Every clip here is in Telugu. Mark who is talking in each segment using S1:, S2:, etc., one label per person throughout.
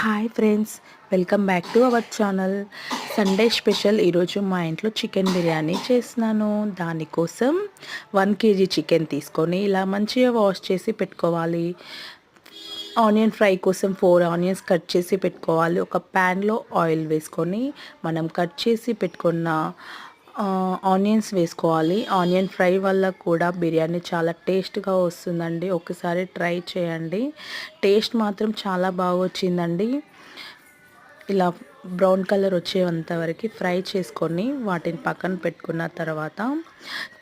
S1: Hi friends, welcome back to our channel. Sunday special ఈరోజు మా ఇంట్లో చికెన్ బిర్యానీ చేస్తున్నాను. దానికోసం 1 kg చికెన్ తీసుకొని ఇలా మంచిగా వాష్ చేసి పెట్టుకోవాలి. ఆనియన్ ఫ్రై కోసం 4 ఆనియన్స్ కట్ చేసి పెట్టుకోవాలి. ఒక ప్యాన్లో ఆయిల్ వేసుకొని మనం కట్ చేసి పెట్టుకున్న ఆనియన్స్ వేసుకోవాలి. ఆనియన్ ఫ్రై వల్ల కూడా బిర్యానీ చాలా టేస్ట్గా వస్తుందండి. ఒకసారి ట్రై చేయండి. టేస్ట్ మాత్రం చాలా బాగా వచ్చిందండి. ఇలా బ్రౌన్ కలర్ వచ్చేంత వరకు ఫ్రై చేసుకొని వాటిని పక్కన పెట్టుకున్న తర్వాత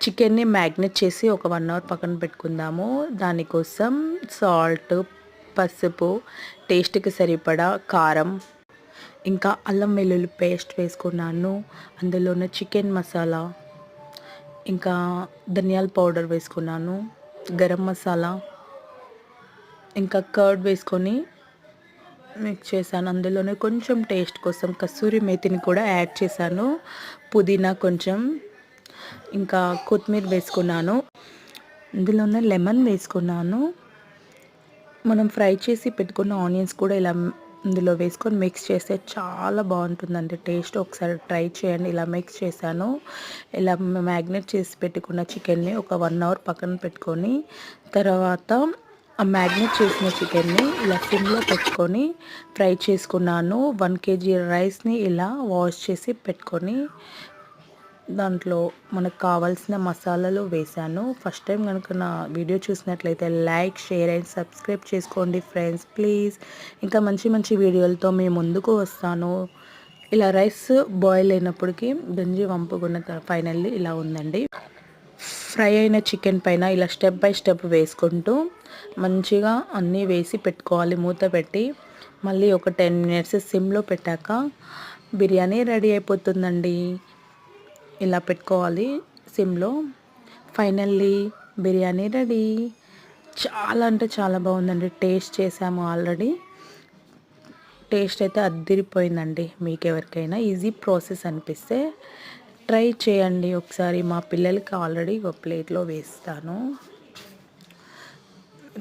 S1: చికెన్ని మ్యాగ్నేట్ చేసి ఒక 1 అవర్ పక్కన పెట్టుకుందాము. దానికోసం సాల్ట్, పసుపు, టేస్ట్కి సరిపడా కారం, ఇంకా అల్లం వెల్లుల్లి పేస్ట్ వేసుకున్నాను. అందులోనే చికెన్ మసాలా, ఇంకా ధనియాల పౌడర్ వేసుకున్నాను, గరం మసాలా, ఇంకా కర్డ్ వేసుకొని మిక్స్ చేశాను. అందులోనే కొంచెం టేస్ట్ కోసం కస్తూరి మేతిని కూడా యాడ్ చేశాను. పుదీనా కొంచెం, ఇంకా కొత్తిమీర వేసుకున్నాను. అందులోనే లెమన్ వేసుకున్నాను. మనం ఫ్రై చేసి పెట్టుకున్న ఆనియన్స్ కూడా ఇలా ఇందులో వేసుకొని మిక్స్ చేస్తే చాలా బాగుంటుందండి టేస్ట్. ఒకసారి ట్రై చేయండి. ఇలా మిక్స్ చేశాను. ఇలా మ్యాగ్నేట్ చేసి పెట్టుకున్న చికెన్ని ఒక 1 అవర్ పక్కన పెట్టుకొని తర్వాత ఆ మ్యాగ్నేట్ చేసిన చికెన్ని ఇలా సిమ్లో పెట్టుకొని ఫ్రై చేసుకున్నాను. 1 kg రైస్ని ఇలా వాష్ చేసి పెట్టుకొని దాంట్లో మనకు కావాల్సిన మసాలాలు వేసాను. ఫస్ట్ టైం కనుక నా వీడియో చూసినట్లయితే లైక్, షేర్ అండ్ సబ్స్క్రైబ్ చేసుకోండి ఫ్రెండ్స్ ప్లీజ్. ఇంకా మంచి మంచి వీడియోలతో మేము ముందుకు వస్తాను. ఇలా రైస్ బాయిల్ అయినప్పటికీ గంజి వంపుకున్న ఫైనల్లీ ఇలా ఉందండి. ఫ్రై అయిన చికెన్ పైన ఇలా స్టెప్ బై స్టెప్ వేసుకుంటూ మంచిగా అన్నీ వేసి పెట్టుకోవాలి. మూత పెట్టి మళ్ళీ ఒక 10 minutes సిమ్లో పెట్టాక బిర్యానీ రెడీ అయిపోతుందండి. ఇలా పెట్టుకోవాలి సిమ్లో. Finally biryani ready. చాలా అంటే చాలా బాగుందండి. టేస్ట్ చేసాము ఆల్రెడీ. టేస్ట్ అయితే అద్దిరిపోయిందండి. మీకు ఎవరికైనా ఈజీ ప్రాసెస్ అనిపిస్తే ట్రై చేయండి ఒకసారి. మా పిల్లలకి ఆల్రెడీ ఒక ప్లేట్లో వేస్తాను.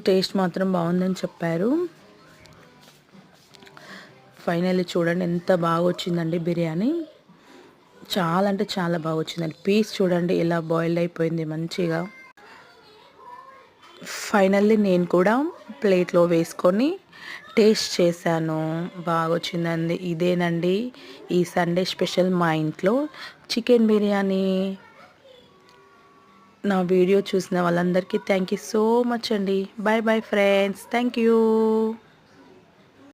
S1: టేస్ట్ మాత్రం బాగుందని చెప్పారు. ఫైనల్లీ చూడండి ఎంత బాగా వచ్చిందండి బిర్యానీ. చాలా అంటే చాలా బాగా వచ్చిందండి. పీస్ చూడండి ఎలా బాయిల్ అయిపోయింది మంచిగా. ఫైనల్లీ నేను కూడా ప్లేట్లో వేసుకొని టేస్ట్ చేశాను. బాగా వచ్చిందండి. ఇదేనండి ఈ సండే స్పెషల్ మా ఇంట్లో చికెన్ బిర్యానీ. నా వీడియో చూసిన వాళ్ళందరికీ థ్యాంక్ యూ సో మచ్ అండి. Bye bye friends. Thank you.